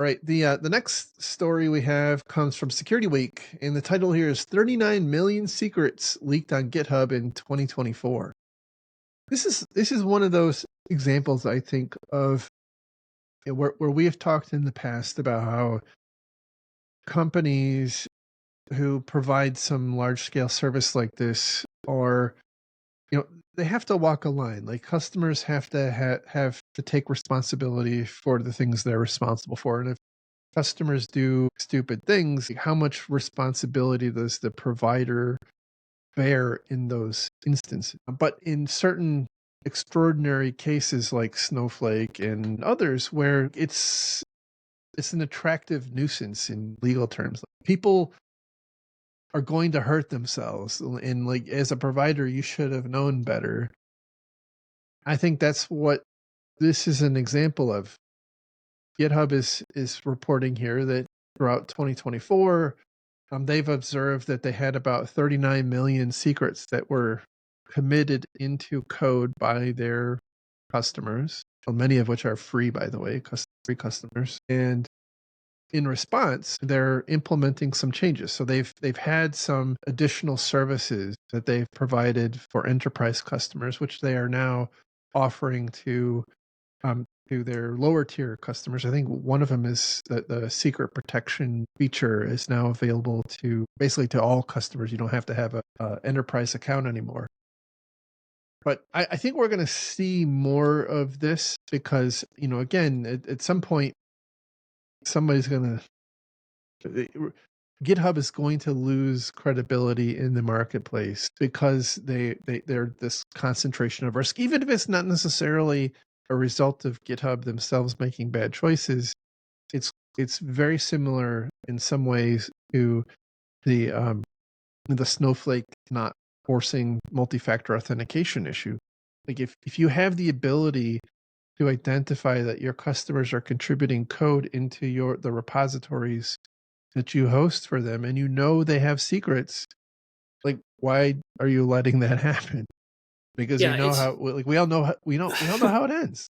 All right. The next story we have comes from Security Week, and the title here is 39 million secrets leaked on GitHub in 2024. This is one of those examples, I think, of where we have talked in the past about how companies who provide some large scale service like this are, they have to walk a line. Like, customers have to have to take responsibility for the things they're responsible for. And if customers do stupid things, like, how much responsibility does the provider bear in those instances? But in certain extraordinary cases like Snowflake and others, where it's an attractive nuisance in legal terms, people are going to hurt themselves, and like, as a provider, you should have known better. I think that's what this is an example of. GitHub is reporting here that throughout 2024, they've observed that they had about 39 million secrets that were committed into code by their customers, many of which are free, by the way, free customers. And in response, they're implementing some changes. So they've had some additional services that they've provided for enterprise customers, which they are now offering to their lower tier customers. I think one of them is that the secret protection feature is now available to basically to all customers. You don't have to have a enterprise account anymore. But I think we're going to see more of this because, again, at some point, somebody's going to, GitHub is going to lose credibility in the marketplace because they're this concentration of risk, even if it's not necessarily a result of GitHub themselves making bad choices. It's very similar in some ways to the Snowflake not forcing multi-factor authentication issue. Like, if you have the ability to identify that your customers are contributing code into the repositories that you host for them, and they have secrets, like, why are you letting that happen? Because we all know how it ends.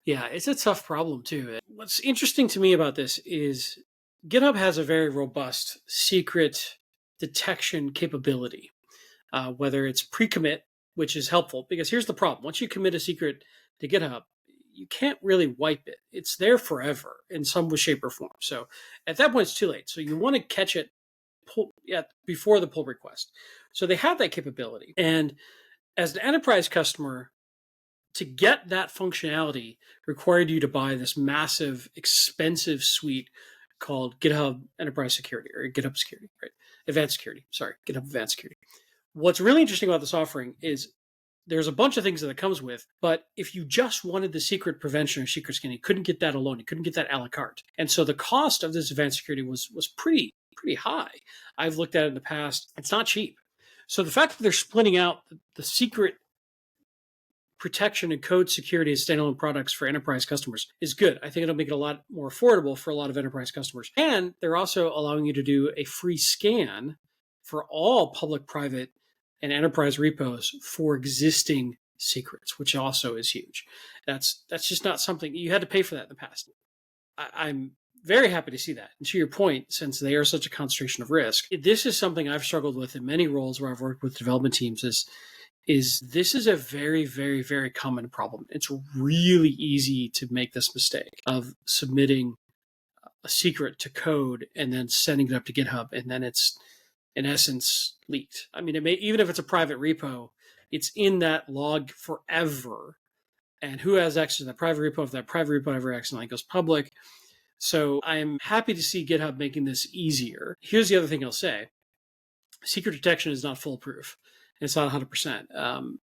Yeah, it's a tough problem too. What's interesting to me about this is GitHub has a very robust secret detection capability, whether it's pre-commit, which is helpful because here's the problem. Once you commit a secret to GitHub, you can't really wipe it. It's there forever in some way, shape, or form. So at that point, it's too late. So you want to catch it before the pull request. So they have that capability. And as an enterprise customer, to get that functionality required you to buy this massive, expensive suite called GitHub Enterprise Security or GitHub Security, right? Advanced Security. Sorry, GitHub Advanced Security. What's really interesting about this offering is there's a bunch of things that it comes with, but if you just wanted the secret prevention or secret scanning, you couldn't get that alone. You couldn't get that a la carte. And so the cost of this advanced security was pretty high. I've looked at it in the past. It's not cheap. So the fact that they're splitting out the secret protection and code security as standalone products for enterprise customers is good. I think it'll make it a lot more affordable for a lot of enterprise customers. And they're also allowing you to do a free scan for all public, private, and enterprise repos for existing secrets, which also is huge. That's just not something you had to pay for that in the past. I'm very happy to see that. And to your point, since they are such a concentration of risk, this is something I've struggled with in many roles where I've worked with development teams is this is a very, very, very common problem. It's really easy to make this mistake of submitting a secret to code and then sending it up to GitHub, and then it's in essence leaked. I mean, even if it's a private repo, it's in that log forever. And who has access to that private repo if that private repo ever accidentally goes public? So I'm happy to see GitHub making this easier. Here's the other thing I'll say. Secret detection is not foolproof. It's not 100%.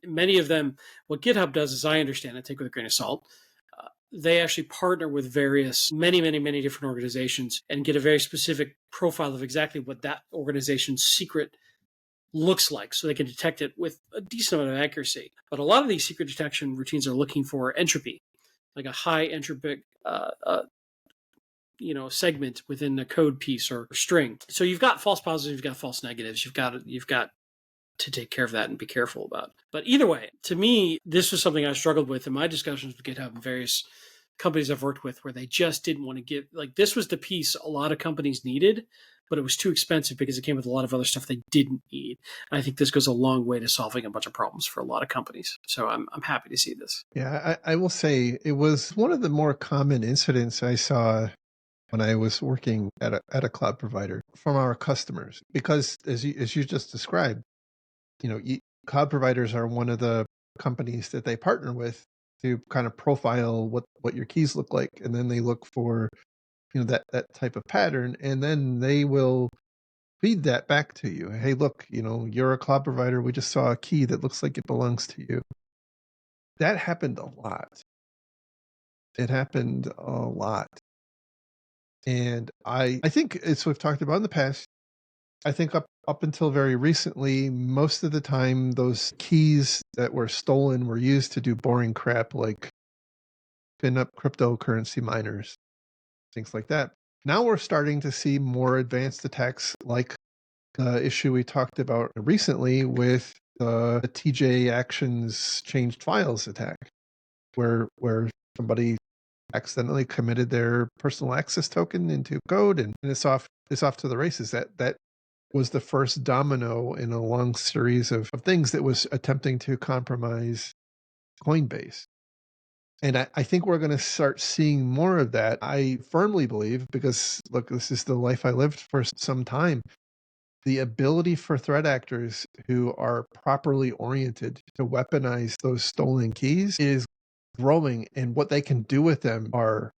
Many of them, what GitHub does, as I understand it, take it with a grain of salt, they actually partner with many, many, many different organizations and get a very specific profile of exactly what that organization's secret looks like so they can detect it with a decent amount of accuracy. But a lot of these secret detection routines are looking for entropy, like a high entropic segment within the code piece or string. So you've got false positives, you've got false negatives, you've got to take care of that and be careful about. But either way, to me, this was something I struggled with in my discussions with GitHub and various companies I've worked with where they just didn't want to give, like, this was the piece a lot of companies needed, but it was too expensive because it came with a lot of other stuff they didn't need. And I think this goes a long way to solving a bunch of problems for a lot of companies. So I'm happy to see this. Yeah, I will say it was one of the more common incidents I saw when I was working at a cloud provider from our customers, because as you just described, cloud providers are one of the companies that they partner with to kind of profile what your keys look like, and then they look for that type of pattern, and then they will feed that back to you. Hey, look, you're a cloud provider. We just saw a key that looks like it belongs to you. That happened a lot. It happened a lot. And I think, as we've talked about in the past, I think up until very recently, most of the time those keys that were stolen were used to do boring crap like pin up cryptocurrency miners, things like that. Now we're starting to see more advanced attacks like the issue we talked about recently with the TJ Actions changed files attack, where somebody accidentally committed their personal access token into code, and it's off to the races. That was the first domino in a long series of things that was attempting to compromise Coinbase. And I think we're going to start seeing more of that. I firmly believe, because look, this is the life I lived for some time, the ability for threat actors who are properly oriented to weaponize those stolen keys is growing, and what they can do with them are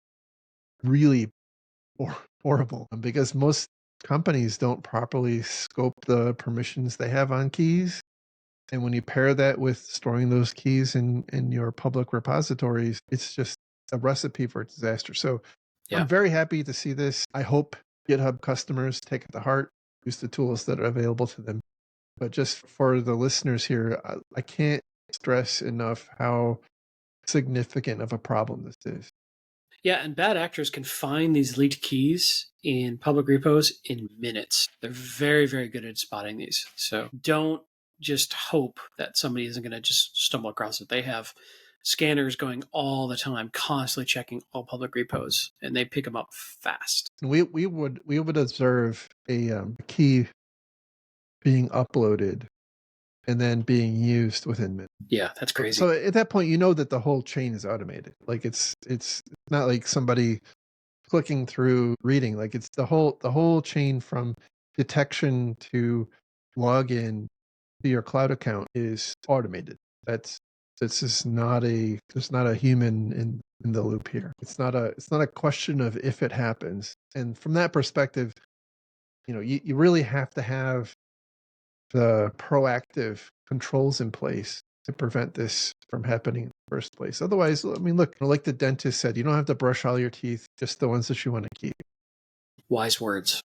really horrible, because most companies don't properly scope the permissions they have on keys. And when you pair that with storing those keys in your public repositories, it's just a recipe for disaster. So Yeah. I'm very happy to see this. I hope GitHub customers take it to heart, use the tools that are available to them. But just for the listeners here, I can't stress enough how significant of a problem this is. Yeah, and bad actors can find these leaked keys in public repos in minutes. They're very, very good at spotting these. So don't just hope that somebody isn't going to just stumble across it. They have scanners going all the time, constantly checking all public repos, and they pick them up fast. And we would observe a key being uploaded and then being used within minutes. Yeah, that's crazy. So at that point, you know that the whole chain is automated. Like it's not like somebody clicking through reading. Like it's the whole chain from detection to login to your cloud account is automated. This is not there's not a human in the loop here. It's not a question of if it happens. And from that perspective, you really have to have the proactive controls in place to prevent this from happening in the first place. Otherwise, I mean, look, like the dentist said, you don't have to brush all your teeth, just the ones that you want to keep. Wise words.